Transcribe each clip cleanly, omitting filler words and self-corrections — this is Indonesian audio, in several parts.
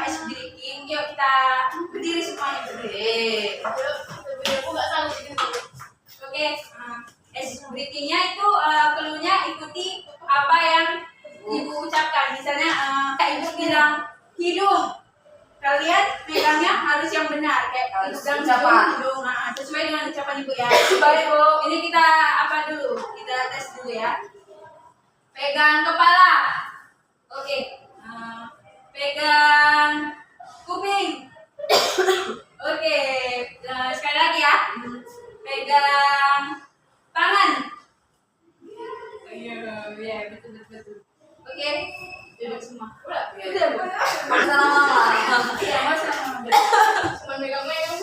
ice breaking. Yuk kita berdiri semuanya berdiri. Aku nggak tahu gitu. Oke, ice breakingnya itu perlunya ikuti apa yang ibu ucapkan. Misalnya ibu bilang hidung, kalian pegangnya harus yang benar, kayak pegang hidung, sesuai dengan ucapan ibu ya. Baik bu, ini kita apa dulu? Kita tes dulu ya. Pegang kepala, oke. Pegang kuping, oke. Sekali lagi ya. Pegang tangan. Iya, betul. Oke, duduk semua. Udah. Iya, masalah. Cuma megang-megang.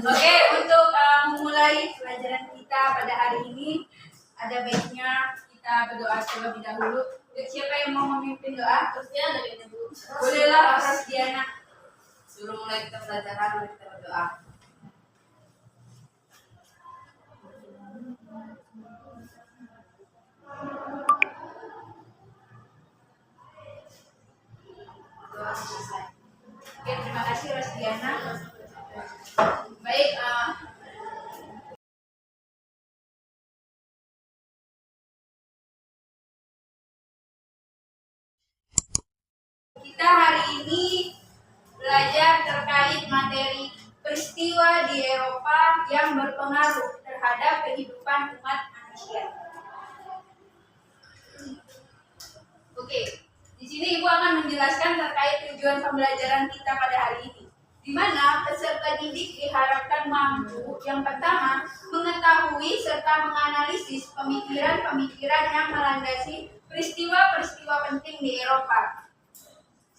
Oke, untuk memulai pelajaran kita pada hari ini, ada baiknya kita berdoa terlebih dahulu. Siapa yang mau memimpin doa? Terusnya dari ibu. Bolehlah, Diana. Sebelum mulai kita pelajaran, kita berdoa. Doa selesai. Oke, terima kasih Diana. Baik, kita hari ini belajar terkait materi peristiwa di Eropa yang berpengaruh terhadap kehidupan umat manusia. Oke, di sini Ibu akan menjelaskan terkait tujuan pembelajaran kita pada hari ini, di mana peserta didik diharapkan mampu yang pertama mengetahui serta menganalisis pemikiran-pemikiran yang melandasi peristiwa-peristiwa penting di Eropa.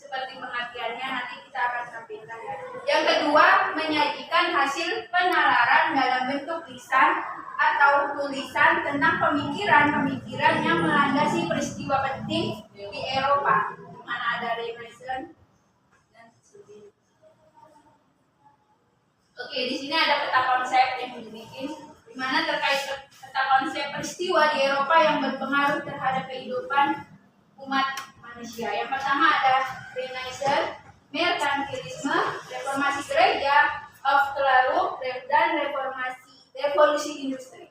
Seperti pengertiannya nanti kita akan sampaikan ya. Yang kedua, menyajikan hasil penalaran dalam bentuk lisan atau tulisan tentang pemikiran-pemikiran yang melandasi peristiwa penting di Eropa, di mana ada Renaissance dan sebagainya. Oke, di sini ada peta konsep yang dibikin, di mana terkait peta konsep peristiwa di Eropa yang berpengaruh terhadap kehidupan umat manusia. Yang pertama ada Renaissance, merkantilisme, reformasi gereja, Aufklärung, dan revolusi industri.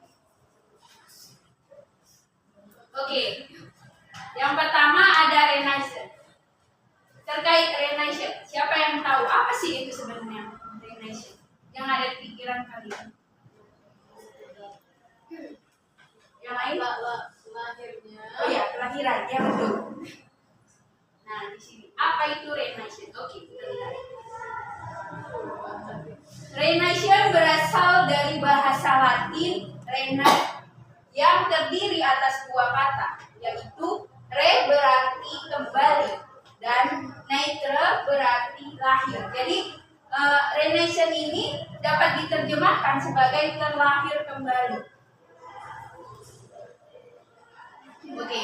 Oke, yang pertama ada Renaissance. Terkait Renaissance, siapa yang tahu apa sih itu sebenarnya Renaissance? Yang ada di pikiran kalian? Yang lain? Lahirnya. Oh ya, kelahiran, ya betul. Nah, di sini apa itu Renaissance? Oke, kita lihat. Renaissance berasal dari bahasa Latin rena yang terdiri atas dua kata, yaitu re berarti kembali dan naître berarti lahir. Jadi Renaissance ini dapat diterjemahkan sebagai terlahir kembali. Oke.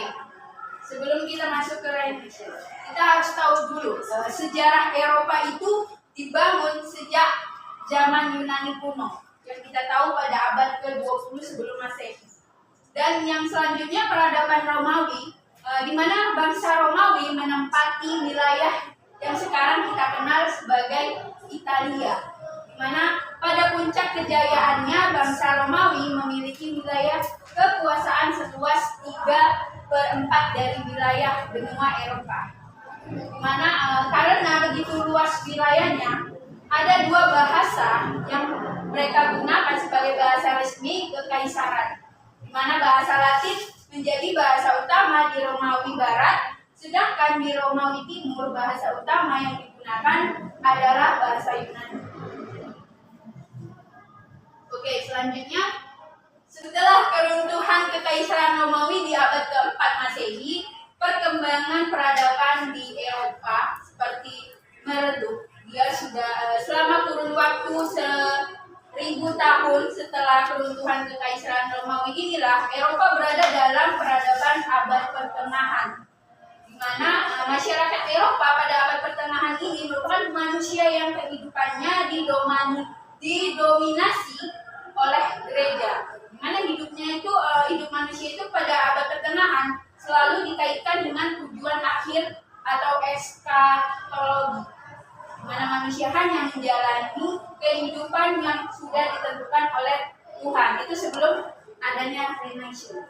Sebelum kita masuk ke Renaissance, kita harus tahu dulu sejarah Eropa itu dibangun sejak zaman Yunani kuno yang kita tahu pada abad ke-20 sebelum Masehi. Dan yang selanjutnya peradaban Romawi, di mana bangsa Romawi menempati wilayah yang sekarang kita kenal sebagai Italia, di mana pada puncak kejayaannya bangsa Romawi memiliki wilayah kekuasaan seluas 3/4 dari wilayah benua Eropa. Di mana karena begitu luas wilayahnya, ada dua bahasa yang mereka gunakan sebagai bahasa resmi kekaisaran, di mana bahasa Latin menjadi bahasa utama di Romawi Barat, sedangkan di Romawi Timur bahasa utama yang digunakan adalah bahasa Yunani. Oke, selanjutnya setelah keruntuhan kekaisaran Romawi di abad ke-4 Masehi, perkembangan peradaban di Eropa seperti meredup. Dia sudah selama kurun waktu 1000 tahun setelah keruntuhan kekaisaran Romawi inilah Eropa berada dalam peradaban abad pertengahan, di mana masyarakat Eropa pada abad pertengahan ini merupakan manusia yang kehidupannya didominasi oleh gereja, di mana hidupnya itu hidup manusia itu pada abad pertengahan selalu dikaitkan dengan tujuan akhir atau eskatologi manusia hanya menjalani kehidupan yang sudah ditentukan oleh Tuhan. Itu sebelum adanya Renaissance.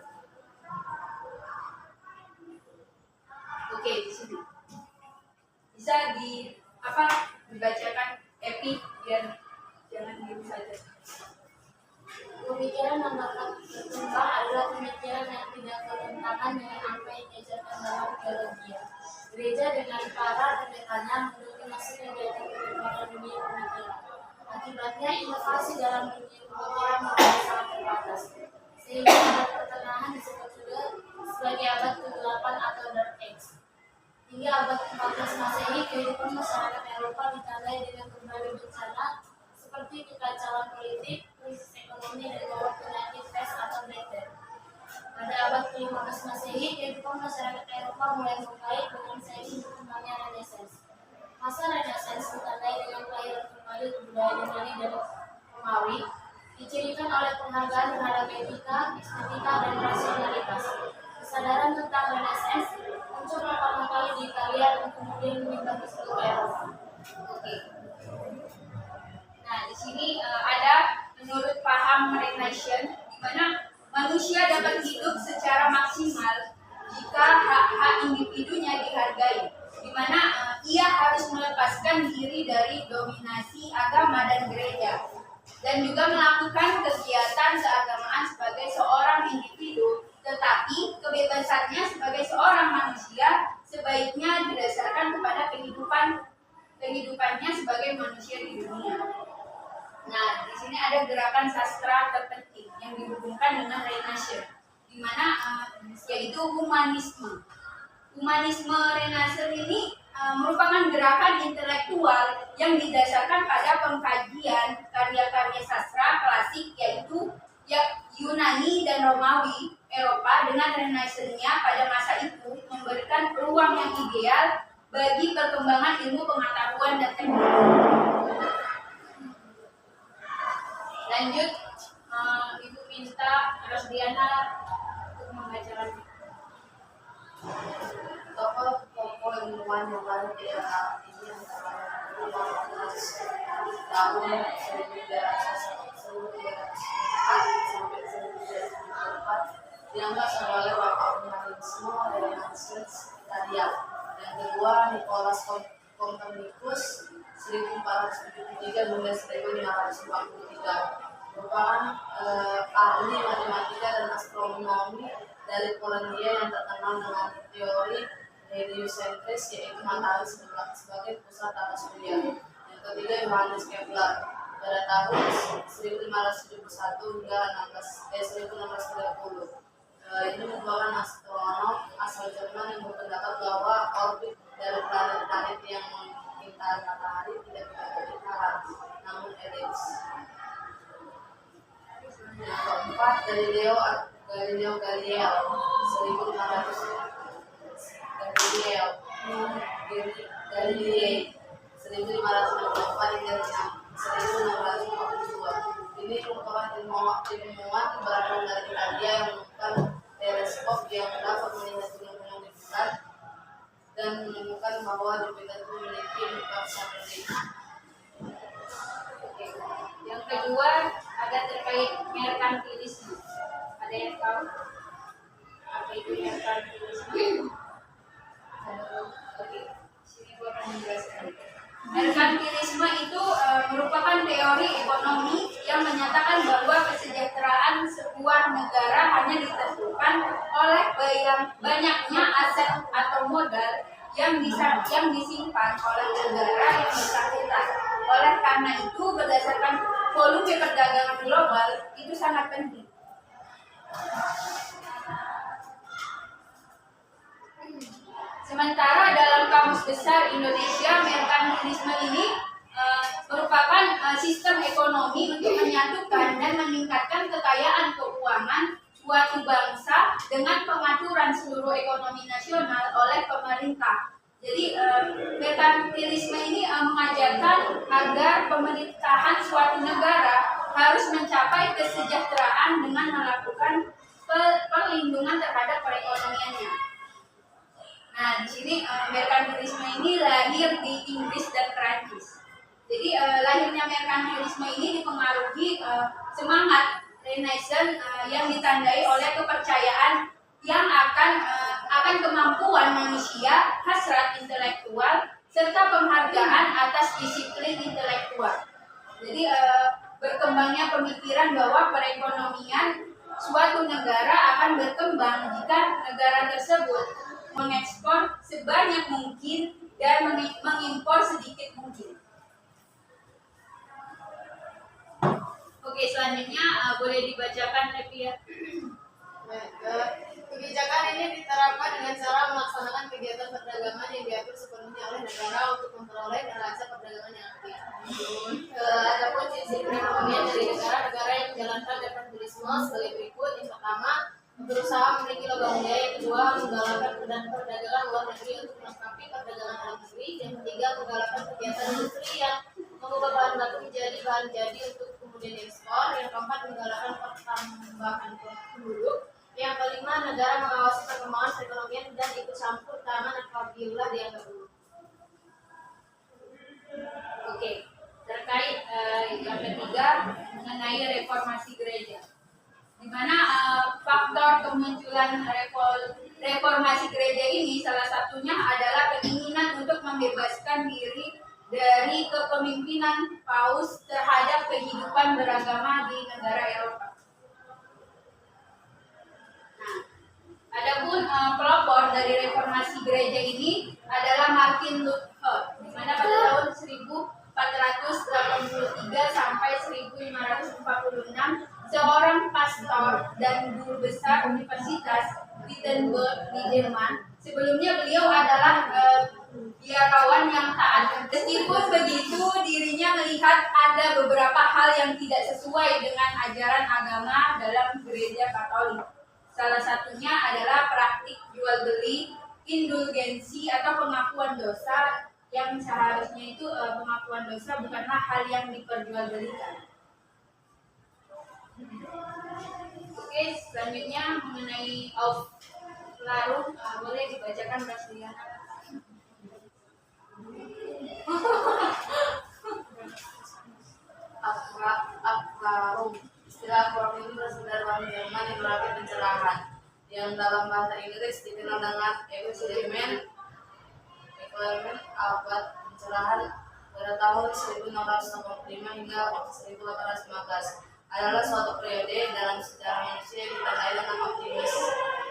Oke, di sini bisa dibacakan epi biar jangan gitu saja. Pemikiran nomor berkembang adalah pemikiran yang tidak bertentangan dengan apa yang diajarkan dalam teologi. Gereja dengan para pendetanya mendominasi kegiatan perkembangan dunia pemikiran. Akibatnya inovasi dalam dunia pemikiran menjadi sangat terbatas. Sehingga abad pertengahan disebut juga sebagai abad ke-8 atau Dark Age. Hingga abad ke-14 Masehi, kehidupan masyarakat Eropa ditandai dengan berbagai bencana seperti kekacauan politik, krisis ekonomi, dan wabah penyakit pes atau Black Death. Pada abad ke-15 Masehi, kehidupan masyarakat Eropa mulai membaik dengan seiring berkembangnya Renaissance. Masa Renaissance ditandai dengan kelahiran kembali budaya Yunani dan Romawi, dicirikan oleh penghargaan terhadap etika, estetika, dan rasionalitas. Kesadaran tentang Renaissance muncul pertama kali di Italia dan kemudian menyebar ke seluruh Eropa. Oke. Nah, di sini ada menurut paham Renaissance di mana manusia dapat hidup secara maksimal jika hak-hak individunya dihargai, di mana ia harus melepaskan diri dari dominasi agama dan gereja, dan juga melakukan kegiatan keagamaan sebagai seorang individu, tetapi kebebasannya sebagai seorang manusia sebaiknya didasarkan kepada kehidupannya sebagai manusia di dunia. Nah, di sini ada gerakan sastra terpenting yang dihubungkan dengan Renaissance, di mana yaitu humanisme. Humanisme Renaissance ini merupakan gerakan intelektual yang didasarkan pada pengkajian karya-karya sastra klasik, yaitu Yunani dan Romawi. Eropa dengan Renaissance-nya pada masa itu memberikan peluang yang ideal bagi perkembangan ilmu pengetahuan dan teknologi. Lanjut, Ibu minta Rosdiana untuk membacakan Tokoh ilmuwan yang baru di era ini antara 1500 tahun 1904 sampai 1904 dianggap sebagai bapak humanisme Renaissance Italia. Yang kedua, Nicholas Copernicus 1473 hingga 1543 merupakan ahli matematika dan astronomi dari Polandia yang terkenal dengan teori heliocentris, yaitu matahari sebagai pusat tata surya. Yang ketiga, Johannes Kepler pada tahun 1571 hingga 1630. Ini merupakan astronom asal Jerman yang berpendapat bahwa orbit dari planet-planet yang mengitari matahari tidak berjalan, namun elips. Yang keempat, Galileo Galilei 1564 hingga 1642. Ini merupakan ilmuwan berasal dari Italia yang menemukan teleskop yang dapat melihat gunung-gunung di bulan dan menemukan bahwa Jupiter itu memiliki muka satelit. Yang kedua ada terkait merkantilisme. Ada yang tahu apa itu merkantilisme? Oke, sini gua akan menjelaskan. Merkantilisme itu merupakan teori ekonomi yang menyatakan bahwa kesejahteraan sebuah negara hanya ditentukan oleh banyaknya aset atau modal yang disimpan oleh negara yang bersangkutan. Oleh karena itu, berdasarkan volume perdagangan global itu sangat penting. Sementara dalam Kamus Besar Indonesia, merkantilisme ini merupakan sistem ekonomi untuk menyatukan dan meningkatkan kekayaan keuangan suatu bangsa dengan pengaturan seluruh ekonomi nasional oleh pemerintah. Jadi merkantilisme ini mengajarkan agar pemerintahan suatu negara harus mencapai kesejahteraan dengan melakukan perlindungan terhadap perekonomiannya. Nah, di sini merkantilisme ini lahir di Inggris dan Prancis. Jadi lahirnya merkantilisme ini dipengaruhi semangat Renaissance yang ditandai oleh kepercayaan yang akan kemampuan manusia, hasrat intelektual, serta penghargaan atas disiplin intelektual. Jadi berkembangnya pemikiran bahwa perekonomian suatu negara akan berkembang jika negara tersebut mengekspor sebanyak mungkin dan mengimpor sedikit mungkin. Oke, selanjutnya boleh dibacakan Levia. Kebijakan ini diterapkan dengan cara melaksanakan kegiatan perdagangan yang diatur sepenuhnya oleh negara untuk memperoleh neraca perdagangan yang aktif. Adapun sisi perekonomian dari negara-negara yang menjalankan kapitalisme sebagai berikut: yang pertama, berusaha memiliki logam mulia; yang kedua, menggalakkan perdagangan luar negeri untuk melengkapi perdagangan dalam negeri; yang ketiga, menggalakkan kegiatan industri yang mengubah bahan baku menjadi bahan jadi untuk kemudian diekspor; yang keempat, menggalakkan pertambahan penduduk; yang kelima, negara mengawasi perkembangan perekonomian dan ikut campur tangan apabila dianggap perlu. Oke, terkait yang ketiga mengenai reformasi gereja, di mana faktor kemunculan reformasi gereja ini salah satunya adalah keinginan untuk membebaskan diri dari kepemimpinan paus terhadap kehidupan beragama di negara Eropa. Nah, adapun pelopor dari reformasi gereja ini adalah Martin Luther, di mana pada tahun 1483 sampai 1546 seorang pastor dan guru besar Universitas Wittenberg di Jerman. Sebelumnya beliau adalah biarawan yang taat. Meskipun begitu, dirinya melihat ada beberapa hal yang tidak sesuai dengan ajaran agama dalam gereja Katolik. Salah satunya adalah praktik jual beli, indulgensi atau pengakuan dosa, yang seharusnya itu pengakuan dosa bukanlah hal yang diperjualbelikan. Oke, selanjutnya mengenai Aufklärung, boleh dibacakan Brasiliana. Aufklärung, istilah form ini berasal dari bahasa Jerman yang berarti pencerahan, yang dalam bahasa Inggris dikenal dengan Enlightenment, abad pencerahan pada tahun 1685 hingga 1815, adalah suatu periode dalam sejarah manusia yang ditandai dengan optimis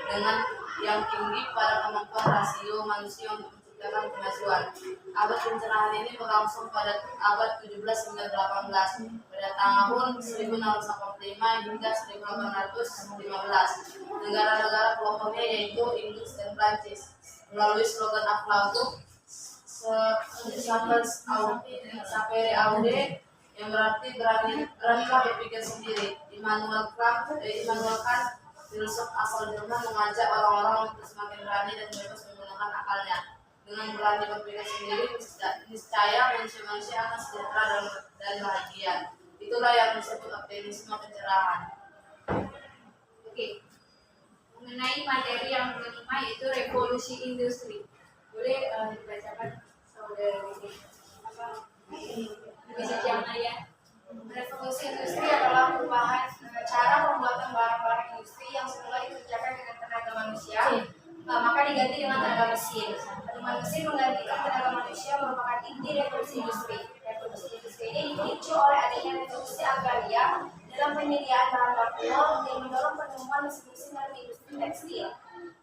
dengan yang tinggi pada kemampuan rasio manusia untuk menciptakan kemajuan. Abad pencerahan ini berlangsung pada abad 17 hingga 18, pada tahun 1685 hingga 1815. Negara-negara pelopornya yaitu Inggris dan Prancis melalui slogan Aufklärung sapere aude, yang berarti beranilah berpikir sendiri. Immanuel Kant, filsuf asal Jerman, mengajak orang-orang untuk semakin berani dan bebas menggunakan akalnya. Dengan berani berpikir sendiri, niscaya manusia akan sejahtera dan bahagia. Itulah yang disebut optimisme pencerahan. Oke, mengenai materi yang kelima yaitu revolusi industri, boleh dibacakan saudara bisa jangan ya. Revolusi industri adalah perubahan cara pembuatan barang-barang industri yang semula dikerjakan dengan tenaga manusia, maka diganti dengan tenaga mesin. Tenaga mesin menggantikan tenaga manusia merupakan inti revolusi industri. Revolusi industri ini dipicu oleh adanya revolusi agraria dalam penyediaan bahan baku yang mendorong penemuan mesin-mesin dalam industri tekstil.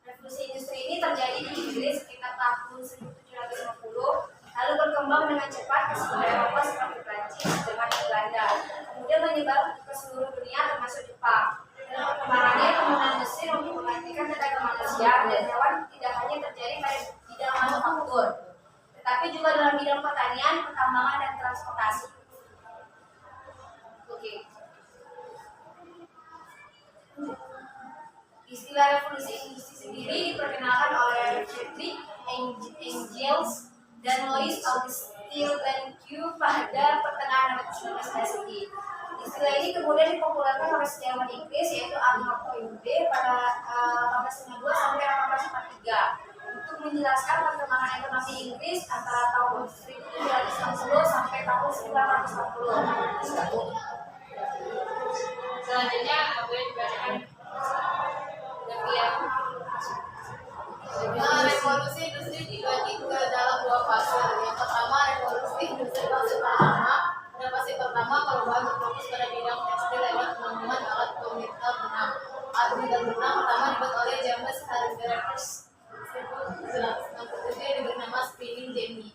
Revolusi industri ini terjadi di Inggris sekitar tahun 1750. Lalu berkembang dengan cepat ke seluruh Eropa seperti Prancis, Jerman, dan Belanda. Kemudian menyebar ke seluruh dunia termasuk Jepang. Dalam perkembangannya, penggunaan mesin untuk menggantikan tenaga manusia dan hewan tidak hanya terjadi pada bidang manufaktur, tetapi juga dalam bidang pertanian, pertambangan, dan transportasi. Oke. Istilah revolusi industri sendiri diperkenalkan oleh Friedrich Engels dan Louis Auguste Blanquer pada pertengahan abad 19 Masehi. Istilah ini kemudian dipopulerkan oleh sejarawan Inggris yaitu Arnold Toynbee pada 1852 sampai 1843 untuk menjelaskan perkembangan ekonomi Inggris antara tahun 1760 sampai tahun 1960. Selanjutnya boleh dibacakan bagian. Revolusi industri dibagi ke dalam dua fase. Yang pertama, revolusi industri fase pertama. Pada fase pertama, perubahan berfokus pada bidang tekstil lewat penemuan alat pemital benang. Alat pemital benang pertama dibuat oleh James Hargreaves 1967 yang diberi nama spinning jenny.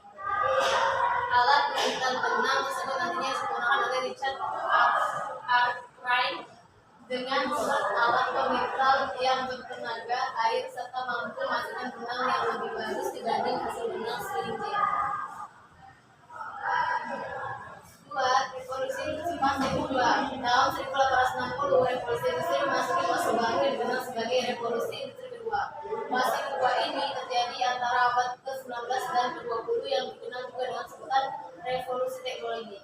Alat pemital benang tersebut nantinya digunakan oleh Richard Arkwright dengan membuat alat pemital yang bertenaga air serta mampu menghasilkan benang yang lebih bagus dibanding hasil benang spinning jenny. Revolusi industri fase kedua. Tahun 1860, revolusi industri memasuki fase baru yang dikenal sebagai revolusi industri kedua. Fase kedua ini terjadi antara abad ke-19 dan ke-20 yang dikenal juga dengan sebutan revolusi teknologi.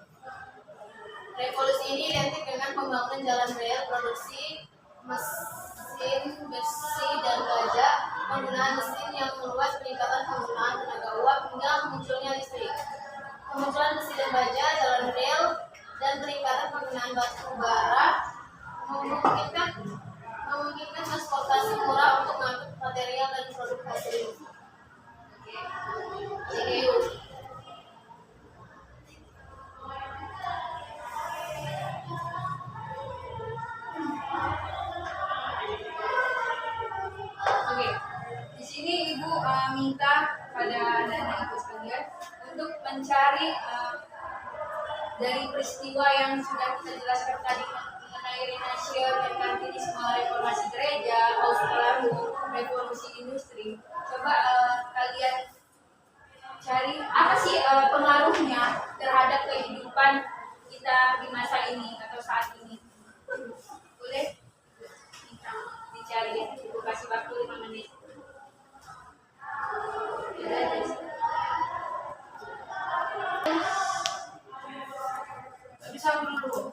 Revolusi ini identik dengan pembangunan jalan rel, produksi mesin besi dan baja, penggunaan mesin yang meluas, peningkatan penggunaan tenaga uap, hingga munculnya listrik. Kemunculan besi dan baja, jalan rel, dan peningkatan penggunaan batu bara memungkinkan transportasi murah untuk mengangkut material dan produk hasil industri. CGU. Oke, di sini Ibu minta pada anak-anak Ibu sekalian untuk mencari dari peristiwa yang sudah kita jelaskan tadi mengenai Renaissance, Merkantilisme, reformasi gereja, Australia, revolusi industri. Coba kalian cari apa sih pengaruhnya terhadap kehidupan kita di masa ini atau saat ini. Boleh dicari, Ibu kasih waktu 5 menit. Bisa dulu.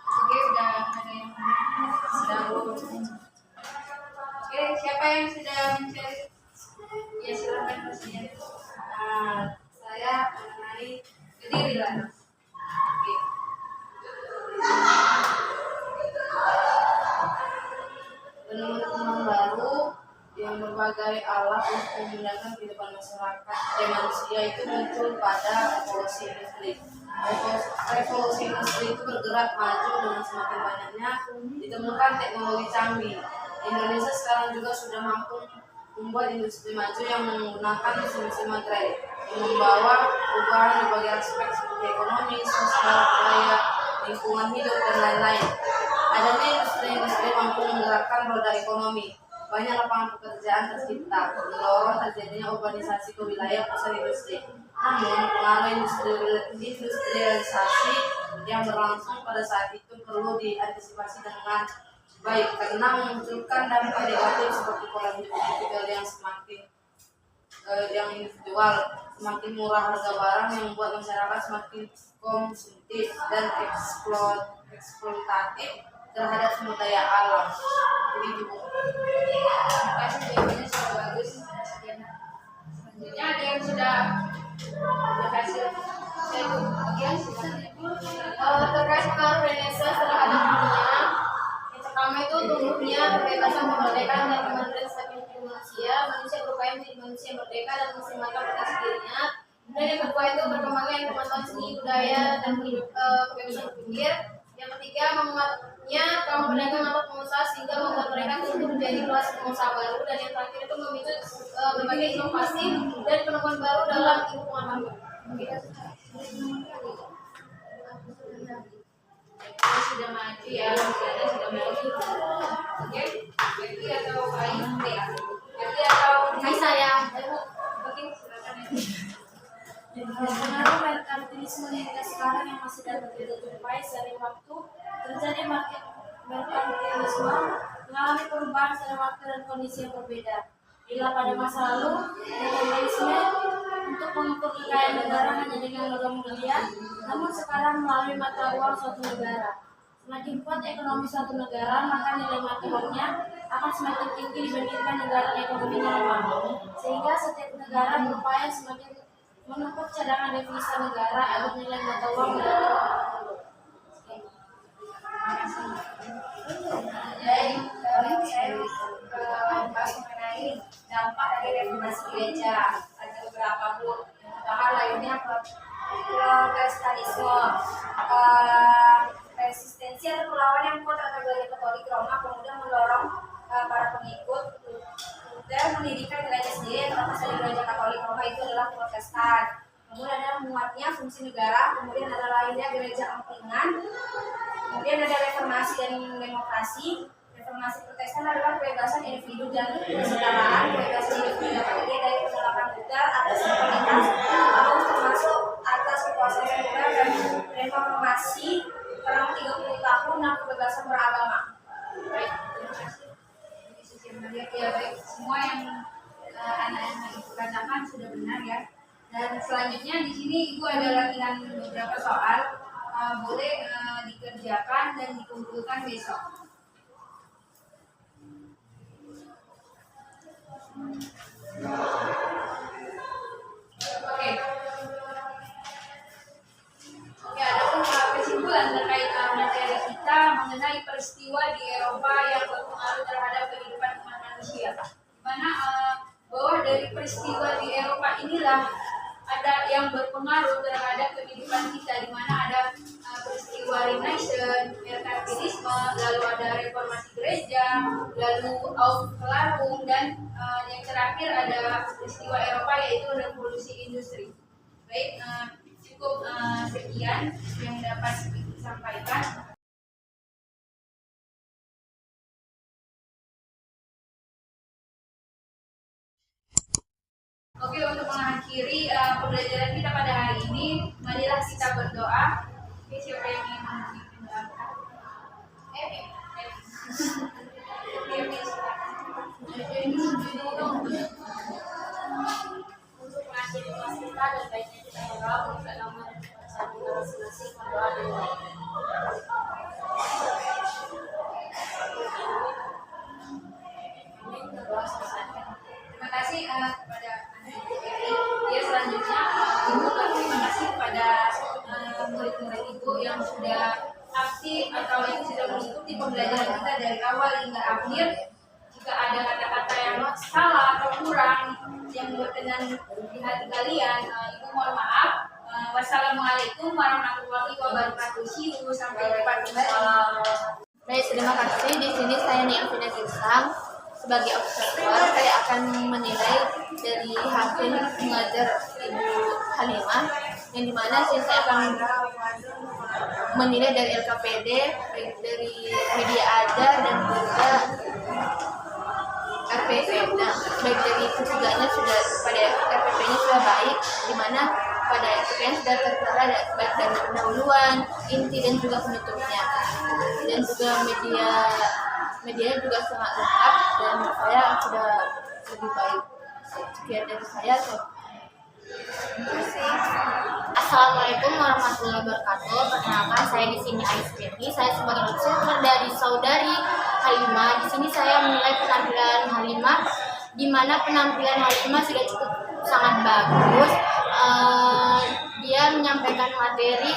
Oke, udah ada yang sedang. Oke, siapa yang sudah mencari? Ya silakan Presiden. Saya mengenai Berdirilah. Oke. penemuan baru yang berbagai alat untuk memudahkan kehidupan manusia itu muncul pada revolusi industri. Revolusi industri itu bergerak maju dengan semakin banyaknya ditemukan teknologi canggih. Indonesia sekarang juga sudah mampu membuat industri maju yang menggunakan mesin-mesin materai yang membawa perubahan di berbagai aspek seperti ekonomi, sosial, budaya, lingkungan hidup, dan lain-lain. Adanya industri-industri mampu menggerakkan roda ekonomi. Banyak lapangan pekerjaan tercipta, mendorong terjadinya urbanisasi ke wilayah pusat industri. Namun, pengaruh industrialisasi yang berlangsung pada saat itu perlu diantisipasi dengan baik karena memunculkan dampak negatif seperti pola hidup individual yang individual, semakin murah harga barang yang membuat masyarakat semakin konsumtif dan eksploitatif terhadap sumber daya alam. Jadi gitu. Terima kasih, jawabannya sudah bagus. Selanjutnya ada yang sudah berhasil. Saya bagian Terkait pengaruh Renaissance terhadap dunia, yang pertama itu tumbuhnya kebebasan, kemerdekaan, dan kemandirian setiap individu manusia. Manusia berupaya menjadi manusia yang merdeka dan memaksimalkan potensi dirinya. Dan yang kedua itu berkembangnya kemajuan seni budaya dan kebebasan berpikir. Yang ketiga menguatnya kaum pedagang atau pengusaha sehingga membuat mereka tumbuh menjadi kelas pengusaha baru. Dan yang terakhir itu memicu berbagai inovasi dan penemuan baru dalam ilmu pengetahuan. sudah maju ya, misalnya sudah maju. Oke, Betty atau IT ya? Betty atau saya. Oke, silakan ya. Pengaruh merkantilisme hingga sekarang yang masih dapat kita jumpai seiring waktu terjadi merkantilisme mengalami perubahan seiring waktu dan kondisi yang berbeda. Bila pada masa lalu merkantilisme untuk mengukur kekayaan negara hanya dengan logam mulia, namun sekarang melalui mata uang suatu negara. Semakin kuat ekonomi suatu negara, maka nilai mata uangnya akan semakin tinggi dibandingkan negara ekonominya lemah. Sehingga setiap negara berupaya semakin menumpuk cadangan devisa negara agar nilai mata uang Jadi saya membahas mengenai dampak dari reformasi gereja. Ada beberapa Bu. Yang pertama lainnya protestanisme, resistensi atau perlawanan yang kuat terhadap gereja Katolik Roma kemudian mendorong para pengikut dan mendirikan gereja sendiri yang terlepas dari gereja Katolik Roma itu adalah Protestan. Kemudian ada muatnya fungsi negara, kemudian ada lainnya gereja empingan, kemudian ada reformasi dan demokrasi. Reformasi Protestan adalah kebebasan individu dan kesetaraan, kebebasan individu dapat dilihat dari penolakan Luther atas otoritas atau termasuk atas kekuasaan sekuler, dan reformasi kurang 30 tahun dan kebebasan beragama. Baik, terima kasih. Ya baik, semua yang anak-anak ibu katakan sudah benar ya. Dan selanjutnya di sini ibu ada latihan beberapa soal, boleh dikerjakan dan dikumpulkan besok. Oke, adapun kesimpulan terkait materi kita mengenai peristiwa di Eropa yang berpengaruh terhadap kehidupan umat manusia. Di mana bahwa dari peristiwa di Eropa inilah ada yang berpengaruh terhadap kehidupan kita, di mana ada peristiwa Renaissance, Merkantilisme, lalu ada reformasi gereja, lalu Aufklärung, dan yang terakhir ada peristiwa Eropa yaitu revolusi industri. Baik, cukup sekian yang dapat disampaikan. Oke, untuk mengakhiri pembelajaran kita pada hari ini, marilah kita berdoa. Oke, siapa yang ingin memimpin doa? untuk mengakhiri kelas kita dan baiknya kita berdoa untuk agama dan kepercayaan kita masing-masing. Berdoa dulu. Amin. Berdoa selesai. Terima kasih kepada Ibu Eri. Ya, selanjutnya Ibu terima kasih kepada murid-murid Ibu yang sudah aktif atau yang sudah mengikuti pembelajaran kita dari awal hingga akhir. Jika ada kata-kata yang salah atau kurang yang berkenan di hati kalian, Ibu mohon maaf. Wassalamualaikum warahmatullahi wabarakatuh. See you, sampai jumpa kembali. Baik, terima kasih. Di sini saya Niamina Ginsang. Sebagai observer, saya akan menilai dari hasil mengajar Ibu Halimah, yang dimana saya akan menilai dari LKPD, baik dari media ajar dan juga RPP. Nah, baik dari ketiganya sudah pada RPP-nya sudah baik, dimana pada RPP-nya sudah tertera baik dari pendahuluan, inti dan juga penutupnya, dan juga media juga sangat lengkap dan saya sudah lebih baik. Sekian dari saya. Terima kasih. Assalamualaikum warahmatullahi wabarakatuh. Perkenalkan, saya di sini Ais Fitri. Saya sebagai observer dari saudari Halimah. Di sini saya menilai penampilan Halimah, di mana penampilan Halimah sudah sangat bagus. Dia menyampaikan materi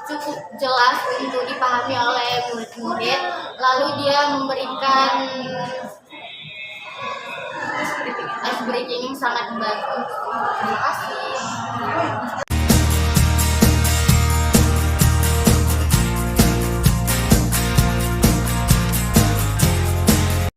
cukup jelas untuk dipahami oleh murid-murid. Lalu dia memberikan ice breaking yang sangat bagus. Terima kasih.